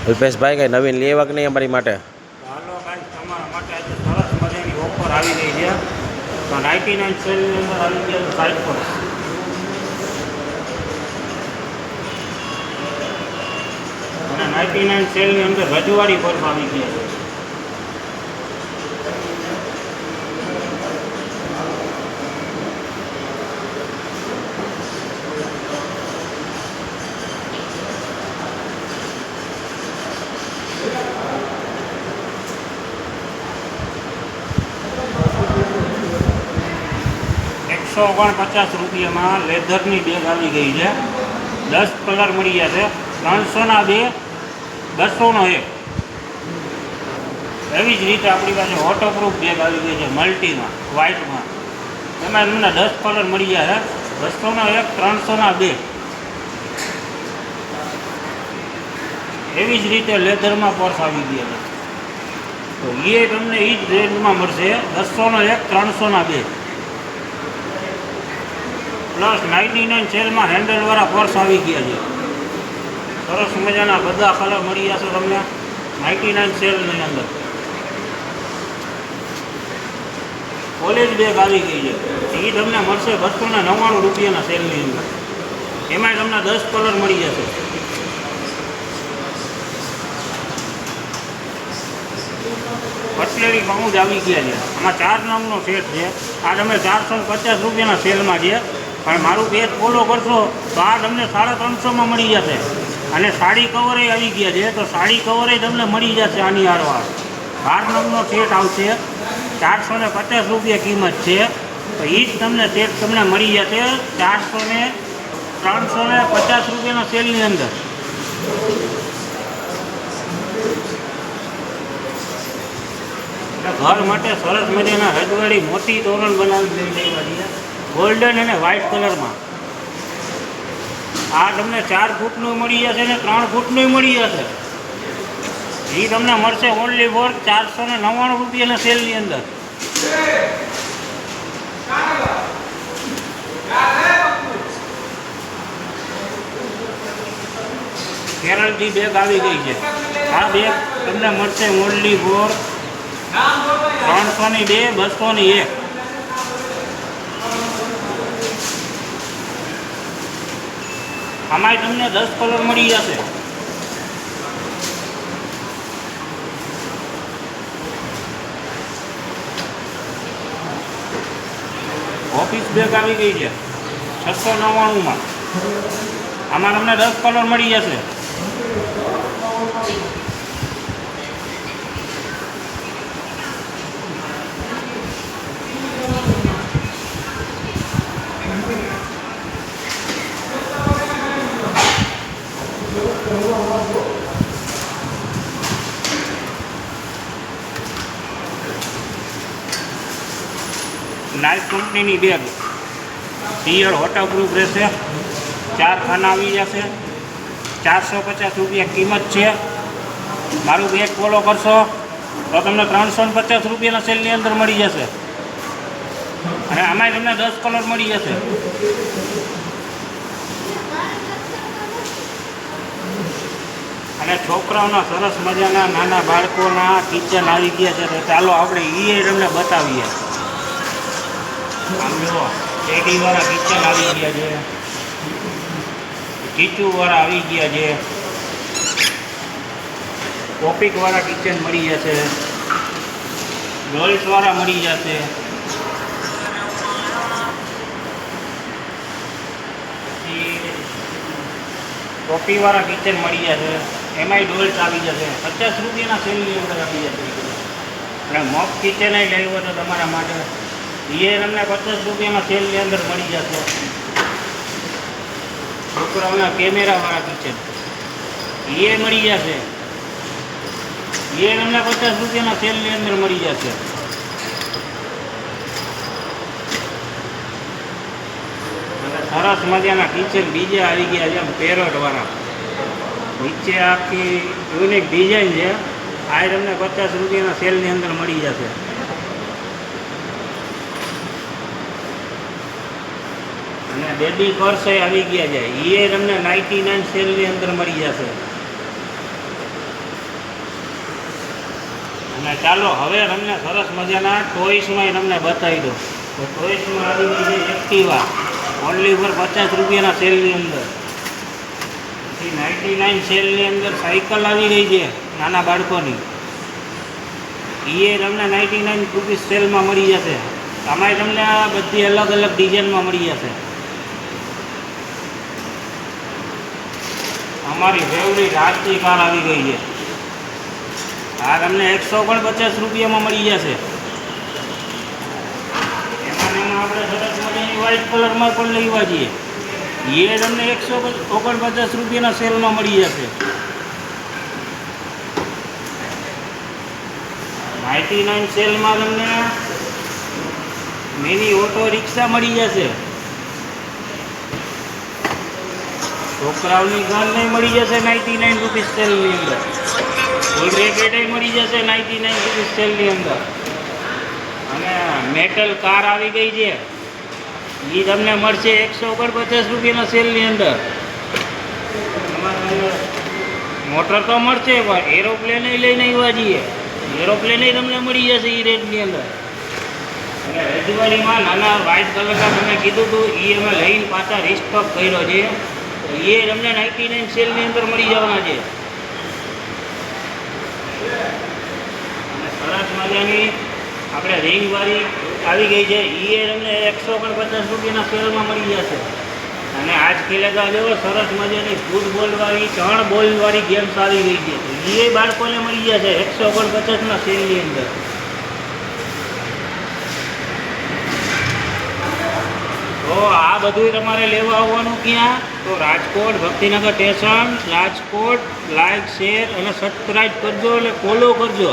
અલ્પેશભાઈ કઈ નવીન લેવા કે નહીં અમારી માટે? હાલો ગાઈસ, તમારા માટે આજે સરસ મજાની ઓફર આવી ગઈ છે. તો 99 સેલની અંદર આવી ગયા સાઈડ પર. અને 99 સેલની અંદર રજવાડી પર આવી ગયા છે. ₹149 લેધરની બેગ આવી ગઈ છે. 10 કલર મળી ગયા છે. 300ના 2, 200નો 1. એવી જ રીતે આપણી પાસે વોટરપ્રૂફ બેગ આવી ગઈ છે મલ્ટીમાં, વ્હાઇટમાં. એમાં તમને 10 કલર મળી ગયા છે. 200નો 1, 300ના 2. એવી જ રીતે લેધરમાં પર્સ આવી ગયા છે. તો એ તમને એ જ રેન્જમાં મળશે. 200નો 1, 300ના 2. પ્લસ 99 સેલમાં હેન્ડલવાળા પર્સ આવી ગયા છે. સરસ મજાના બધા કલર મળી જશે તમને 99 સેલની અંદર. કોલેજ બેગ આવી ગઈ છે. એ તમને મળશે ₹299 સેલની અંદર. એમાં તમને 10 કલર મળી જશે. કટલેરી પાઉચ આવી ગયા છે. આમાં 4 નંગનો સેટ છે. આ તમે ₹450 સેલમાં છે. પણ મારું પેજ ફોલો કરશો તો આ તમને 350માં મળી જશે. અને સાડી કવરે આવી ગયા છે. તો સાડી કવરે તમને મળી જશે આની હારવાર. 12 નંગનો સેટ આવશે. ₹450 કિંમત છે. તો એ જ તમને સેટ તમને મળી જશે ₹350 સેલની અંદર. ઘર માટે સરસ મજાના રજવાડી મોટી તોરણ બનાવી દેવા છે. ગોલ્ડન અને વ્હાઇટ કલરમાં. આ તમને 4 ફૂટનું મળી જશે ને 3 ફૂટનું મળી જશે. એ તમને મળશે ઓનલી ફોર ₹499 સેલની અંદર. કેરળથી બેગ આવી ગઈ છે. આ બેગ તમને મળશે ઓનલી ફોર 300ની 2, 200ની 1. આમાં તમને 10 કલર મળી જશે. ઓફિસ બેગ આવી ગઈ છે 699માં. આમાં તમને 10 કલર મળી જશે. નાઇક કંપનીની બેગ પિયર વોટરપ્રૂફ રહેશે. 4 ખાના આવી જશે. ₹450 કિંમત છે. મારું બેગ ફોલો કરશો તો તમને ₹350 સેલની અંદર મળી જશે. અને આમાં તમને 10 કલર મળી જશે. અને છોકરાઓના સરસ મજાના નાના બાળકોના કિચન આવી ગયા છે. તો ચાલો આપણે એ તમને બતાવીએ. આમ જુઓ, ટેડીવાળા કિચન આવી ગયા છે. ચીચુવાળા આવી ગયા છે. ટોપિકવાળા કિચન મળી જશે. ડોલ્સવાળા મળી જશે. ટોપીવાળા કિચન મળી જશે. એમાંય ડોલ્સ આવી જશે. ₹50 સેલની અંદર આવી જશે. અને મોપ કિચન લેવું તો તમારા માટે એ તમને ₹50 સેલની અંદર મળી જશે. છોકરાઓના કેમેરાવાળા કિચન એ મળી જશે. એ તમને ₹50 સેલની અંદર મળી જશે. સરસ મજાના કિચન બીજા આવી ગયા છે પેરોટવાળા. નીચે આખી યુનિક ડિઝાઇન છે. આ તમને ₹50 સેલની અંદર મળી જશે. અને બેબી પર્સ આવી ગયા છે. એ તમને 99 સેલની અંદર મળી જશે. અને ચાલો હવે તમને સરસ મજાના ટોઈસમાં તમને બતાવી દો. તો ટોઈસમાં આવી ગઈ છે એક્ટિવા ઓનલી ઉપર 50 રૂપિયાના સેલની અંદર. પછી 99 સેલની અંદર સાયકલ આવી ગઈ છે નાના બાળકોની. એ તમને 99 રૂપીસ સેલમાં મળી જશે. આમાં તમને આ બધી અલગ અલગ ડિઝાઇનમાં મળી જશે. અમારી ફેવરિટ આજની કાર આવી ગઈ છે. આ તમને 150 રૂપિયામાં મળી જશે. એમાં આપણે સરસ મજાની વ્હાઇટ કલરમાં પણ લેવા છીએ. એ તમને 149 રૂપિયાના સેલમાં મળી જશે. 99 સેલમાં તમને મિની ઓટો રિક્ષા મળી જશે. છોકરાઓની ગન નહીં મળી જશે 99 રૂપીસ સેલની અંદર. ફૂલ રેકેટે મળી જશે 99 રૂપીસ સેલની અંદર. અને મેટલ કાર આવી ગઈ છે. એ તમને મળશે 149 રૂપિયાના સેલની અંદર. મોટર તો મળશે પણ એરોપ્લેન લઈને આવ્યા છીએ. એરોપ્લેન તમને મળી જશે એ રેટની અંદર. અને રજવાડીમાં નાના વ્હાઇટ કલરના તમે કીધું હતું એ અમે લઈને પાછા રિસ્ટોક કર્યો છે. એ તમને 99 સેલની અંદર મળી જવાના છે. અને સરસ મજાની આપણે રિંગવાળી આવી ગઈ છે. એ તમને 149 રૂપિયાના સેલમાં મળી જશે. અને આજ ખેલેગા જેવો સરસ મજાની ફૂટબોલવાળી 3 બોલવાળી ગેમ્સ આવી ગઈ છે. એ બાળકોને મળી જશે 149ના સેલની અંદર. તો આ બધું તમારે લેવા આવવાનું ક્યાં? તો Rajkot Bhaktinagar station Rajkot. Like, share અને સબસ્ક્રાઈબ કરજો એટલે ફોલો કરજો.